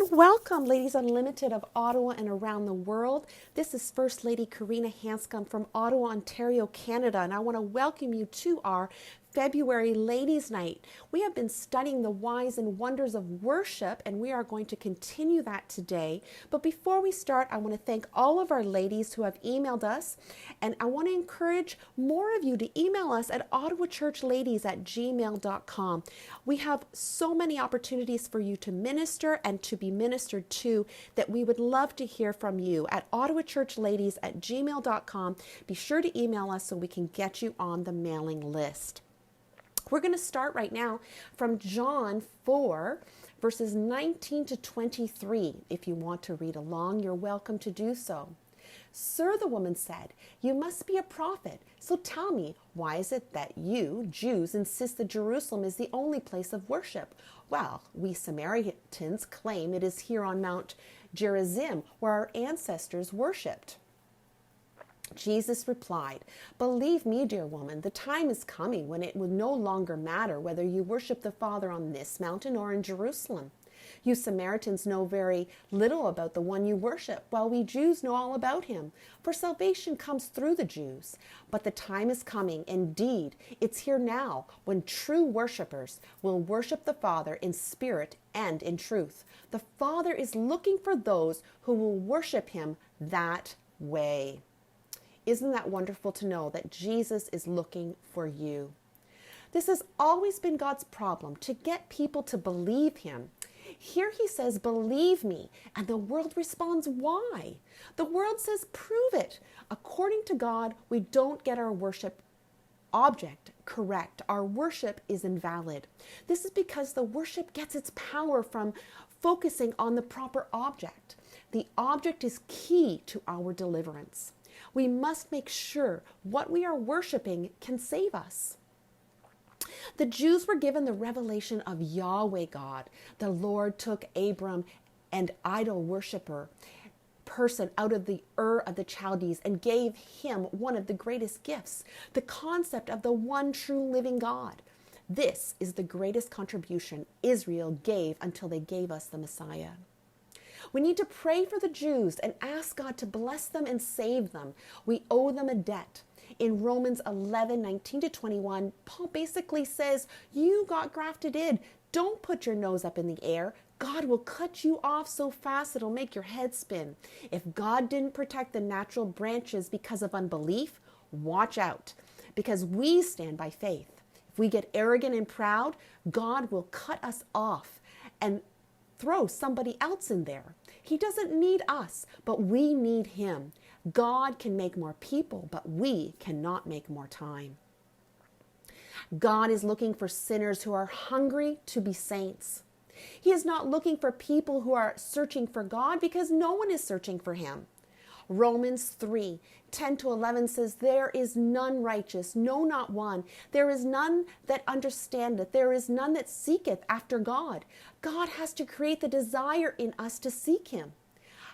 and welcome, Ladies Unlimited of Ottawa and around the world. This is First Lady Hanscom from Ottawa, Ontario, Canada, and I want to welcome you to our February Ladies' Night. We have been studying the whys and wonders of worship, and we are going to continue that today. But before we start, I want to thank all of our ladies who have emailed us, and I want to encourage more of you to email us at ottawachurchladies@gmail.com. We have so many opportunities for you to minister and to be ministered to that we would love to hear from you at ottawachurchladies@gmail.com. Be sure to email us so we can get you on the mailing list. We're going to start right now from John 4, verses 19 to 23. If you want to read along, you're welcome to do so. Sir, the woman said, you must be a prophet. So tell me, why is it that you, Jews, insist that Jerusalem is the only place of worship? Well, we Samaritans claim it is here on Mount Gerizim where our ancestors worshipped. Jesus replied, believe me, dear woman, the time is coming when it will no longer matter whether you worship the Father on this mountain or in Jerusalem. You Samaritans know very little about the one you worship, while we Jews know all about him. For salvation comes through the Jews. But the time is coming, indeed, it's here now, when true worshipers will worship the Father in spirit and in truth. The Father is looking for those who will worship him that way. Isn't that wonderful to know that Jesus is looking for you? This has always been God's problem, to get people to believe him. Here he says, believe me, and the world responds, why? The world says, prove it. According to God, we don't get our worship object correct. Our worship is invalid. This is because the worship gets its power from focusing on the proper object. The object is key to our deliverance. We must make sure what we are worshiping can save us. The Jews were given the revelation of Yahweh God. The Lord took Abram, an idol worshiper person, out of the Ur of the Chaldees and gave him one of the greatest gifts, the concept of the one true living God. This is the greatest contribution Israel gave until they gave us the Messiah. We need to pray for the Jews and ask God to bless them and save them. We owe them a debt. In Romans 11, 19 to 21, Paul basically says, you got grafted in. Don't put your nose up in the air. God will cut you off so fast it'll make your head spin. If God didn't protect the natural branches because of unbelief, watch out, because we stand by faith. If we get arrogant and proud, God will cut us off and throw somebody else in there. He doesn't need us, but we need him. God can make more people, but we cannot make more time. God is looking for sinners who are hungry to be saints. He is not looking for people who are searching for God, because no one is searching for him. Romans 3, 10 to 11 says, there is none righteous, no, not one. There is none that understandeth. There is none that seeketh after God. God has to create the desire in us to seek him.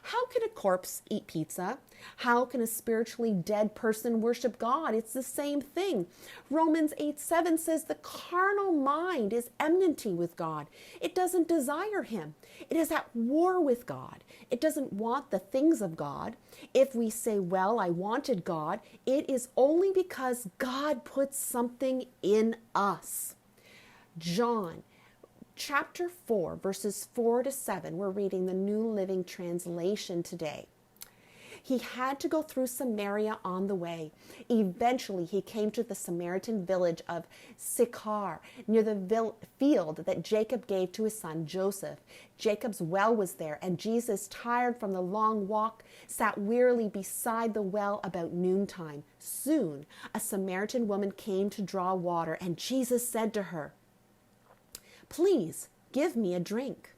How can a corpse eat pizza? How can a spiritually dead person worship God? It's the same thing. Romans 8:7 says the carnal mind is enmity with God. It doesn't desire him. It is at war with God. It doesn't want the things of God. If we say, well, I wanted God, it is only because God put something in us. John Chapter 4, verses 4 to 7, we're reading the New Living Translation today. He had to go through Samaria on the way. Eventually, he came to the Samaritan village of Sychar, near the field that Jacob gave to his son Joseph. Jacob's well was there, and Jesus, tired from the long walk, sat wearily beside the well about noontime. Soon, a Samaritan woman came to draw water, and Jesus said to her, please give me a drink.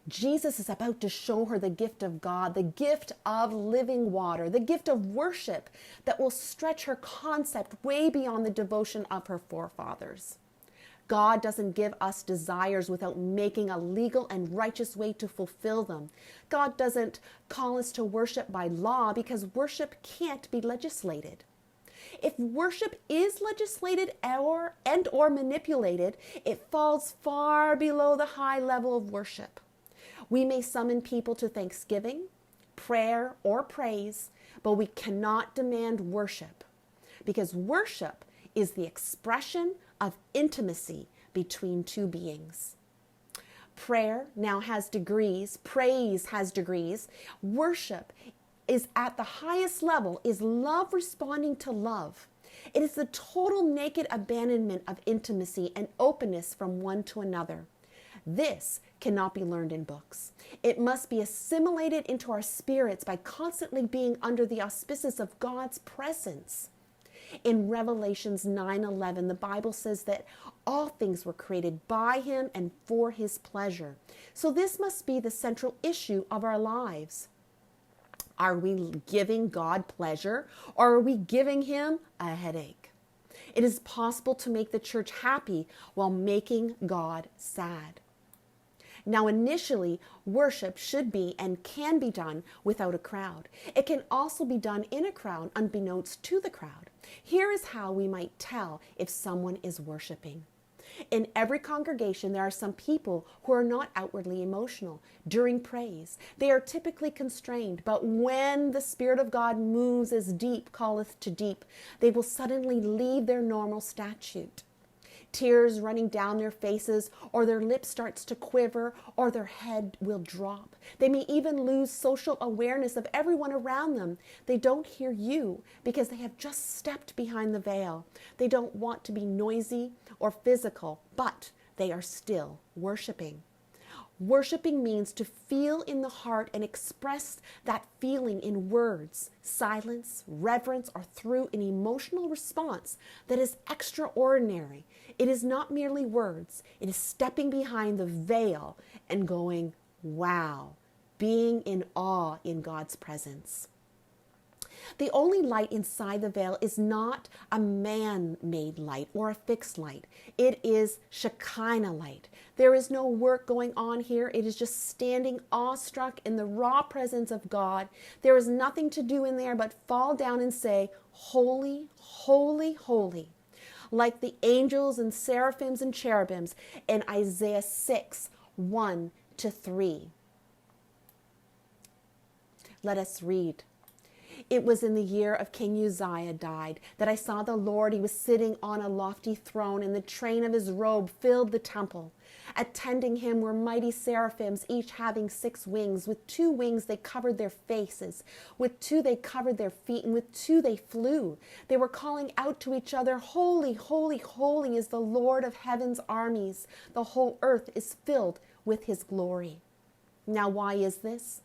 Jesus is about to show her the gift of God, the gift of living water, the gift of worship that will stretch her concept way beyond the devotion of her forefathers. God doesn't give us desires without making a legal and righteous way to fulfill them. God doesn't call us to worship by law, because worship can't be legislated. If worship is legislated or manipulated, it falls far below the high level of worship. We may summon people to thanksgiving, prayer, or praise, but we cannot demand worship, because worship is the expression of intimacy between two beings. Prayer now has degrees. Praise has degrees. Worship is at the highest level, is love responding to love. It is the total naked abandonment of intimacy and openness from one to another. This cannot be learned in books. It must be assimilated into our spirits by constantly being under the auspices of God's presence. In Revelations 9:11, the Bible says that all things were created by him and for his pleasure. So this must be the central issue of our lives. Are we giving God pleasure, or are we giving him a headache? It is possible to make the church happy while making God sad. Now, initially, worship should be and can be done without a crowd. It can also be done in a crowd, unbeknownst to the crowd. Here is how we might tell if someone is worshiping. In every congregation, there are some people who are not outwardly emotional during praise. They are typically constrained, but when the Spirit of God moves as deep calleth to deep, they will suddenly leave their normal statute. Tears running down their faces, or their lip starts to quiver, or their head will drop. They may even lose social awareness of everyone around them. They don't hear you because they have just stepped behind the veil. They don't want to be noisy or physical, but they are still worshiping. Worshiping means to feel in the heart and express that feeling in words, silence, reverence, or through an emotional response that is extraordinary. It is not merely words. It is stepping behind the veil and going, wow, being in awe in God's presence. The only light inside the veil is not a man-made light or a fixed light. It is Shekinah light. There is no work going on here. It is just standing awestruck in the raw presence of God. There is nothing to do in there but fall down and say, holy, holy, holy. Like the angels and seraphims and cherubims in Isaiah 6:1-3. Let us read. It was in the year of King Uzziah died that I saw the Lord. He was sitting on a lofty throne, and the train of his robe filled the temple. Attending him were mighty seraphims, each having 6 wings. With 2 wings they covered their faces. With 2 they covered their feet, and with 2 they flew. They were calling out to each other, holy, holy, holy is the Lord of heaven's armies. The whole earth is filled with his glory. Now, why is this?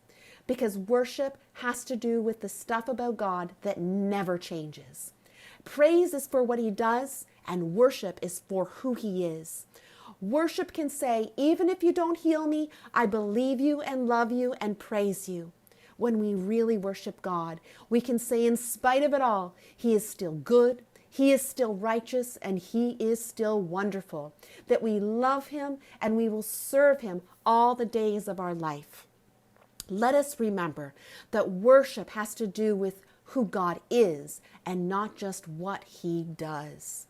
Because worship has to do with the stuff about God that never changes. Praise is for what he does, and worship is for who he is. Worship can say, even if you don't heal me, I believe you and love you and praise you. When we really worship God, we can say in spite of it all, he is still good, he is still righteous, and he is still wonderful. That we love him and we will serve him all the days of our life. Let us remember that worship has to do with who God is and not just what he does.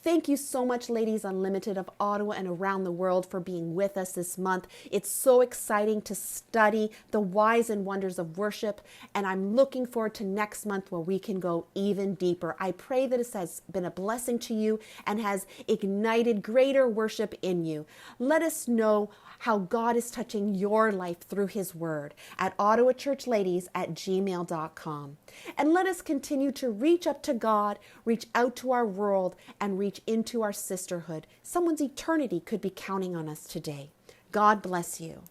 Thank you so much, Ladies Unlimited of Ottawa and around the world, for being with us this month. It's so exciting to study the whys and wonders of worship, and I'm looking forward to next month where we can go even deeper. I pray that it has been a blessing to you and has ignited greater worship in you. Let us know how God is touching your life through his word at ottawachurchladies@gmail.com. And let us continue to reach up to God, reach out to our world, and reach into our sisterhood. Someone's eternity could be counting on us today. God bless you.